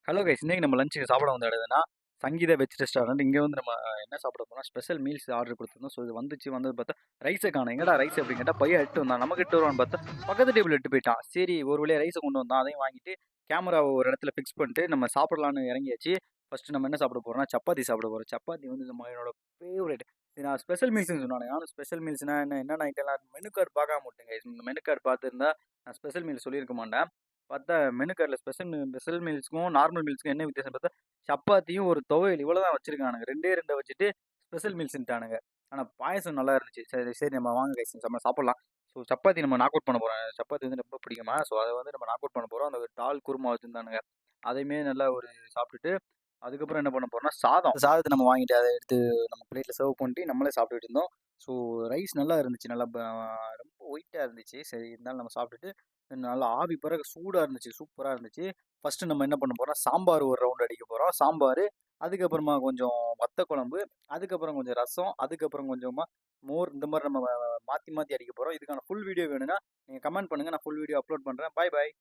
Hello guys, இன்னைக்கு நம்ம லஞ்சுக்கு சாப்பிட வந்த இடம் எதுனா சங்கீதா வெஜ் ரெஸ்டாரண்ட். இங்கே வந்து நம்ம என்ன சாப்பிட போனால் ஸ்பெஷல் மீல்ஸ் ஆர்டர் கொடுத்துருந்தோம். ஸோ இது வந்தது பார்த்தா ரைஸை காணும். எங்கடா ரைஸ் அப்படின்னு கேட்டால் பையன் எட்டு வந்தான். நமக்கு எட்டு வருவான்னு பார்த்தா பக்கத்து டேபிள் எட்டு போயிட்டான். சரி, ஒரு வழியாக ரைஸை கொண்டு வந்தான். அதையும் வாங்கிட்டு கேமராவை ஒரு இடத்துல ஃபிக்ஸ் பண்ணிட்டு நம்ம சாப்பிடலான்னு இறங்கியாச்சு. ஃபஸ்ட்டு நம்ம என்ன சாப்பிட போகிறோம்னா சப்பாத்தி சாப்பிட போகிறோம். சப்பாத்தி வந்து நம்ம என்னோட ஃபேவரட். நான் ஸ்பெஷல் மீல்ஸ்னு சொன்னாங்க. நானும் ஸ்பெஷல் மீல்ஸ்னால் என்னென்ன ஐட்டம்லாம் மெனு கார்டு பார்க்காம விட்டுங்க. இந்த மெனு கார்டு பார்த்துருந்தா நான் ஸ்பெஷல் மீல் சொல்லியிருக்க மாட்டேன். பார்த்தா மெனு கார்டில் ஸ்பெஷல் மீல்ஸ்க்கும் நார்மல் மீல்ஸ்க்கும் என்ன வித்தியாசம் பார்த்தா சப்பாத்தியும் ஒரு துவையல் இவ்வளோ தான் வச்சுருக்கானுங்க. ரெண்டே ரெண்டை வச்சுட்டு ஸ்பெஷல் மீல்ஸ்ன்ட்டானுங்க. ஆனால் பாயசம் நல்லா இருந்துச்சு. சரி சரி, நம்ம வாங்க கைஸ் நம்ம சாப்பிட்லாம். ஸோ சப்பாத்தி நம்ம நாக் அவுட் பண்ண போகிறோம். சப்பாத்தி வந்து ரொம்ப பிடிக்குமா, ஸோ அதை வந்து நம்ம நாக் அவுட் பண்ண போகிறோம். அந்த தால் குருமா வச்சுருந்தானுங்க. அதையுமே நல்லா ஒரு சாப்பிட்டுட்டு அதுக்கப்புறம் என்ன பண்ண போகிறோம்னா சாதத்தை நம்ம வாங்கிட்டு அதை எடுத்து நம்ம பிளேட்டில் சர்வ் பண்ணிட்டு நம்மளே சாப்பிட்டுட்டு இருந்தோம். ஸோ ரைஸ் நல்லா இருந்துச்சு. நல்லா ரொம்ப ஒயிட்டாக இருந்துச்சு. சரி, இருந்தாலும் நம்ம சாப்பிட்டுட்டு நல்லா ஆவி பறக்க சூடாக இருந்துச்சு. சூப்பராக இருந்துச்சு. ஃபஸ்ட்டு நம்ம என்ன பண்ண போகிறோம், சாம்பார் ஒரு ரவுண்ட் அடிக்க போகிறோம். சாம்பார், அதுக்கப்புறமா கொஞ்சம் வத்த குழம்பு, அதுக்கப்புறம் கொஞ்சம் ரசம், அதுக்கப்புறம் கொஞ்சமாக மோர். இந்த மாதிரி நம்ம மாற்றி மாற்றி அடிக்க போகிறோம். இதுக்கான ஃபுல் வீடியோ வேணும்னா நீங்கள் கமெண்ட் பண்ணுங்கள். நான் ஃபுல் வீடியோ அப்லோட் பண்ணுறேன். பாய் பாய்.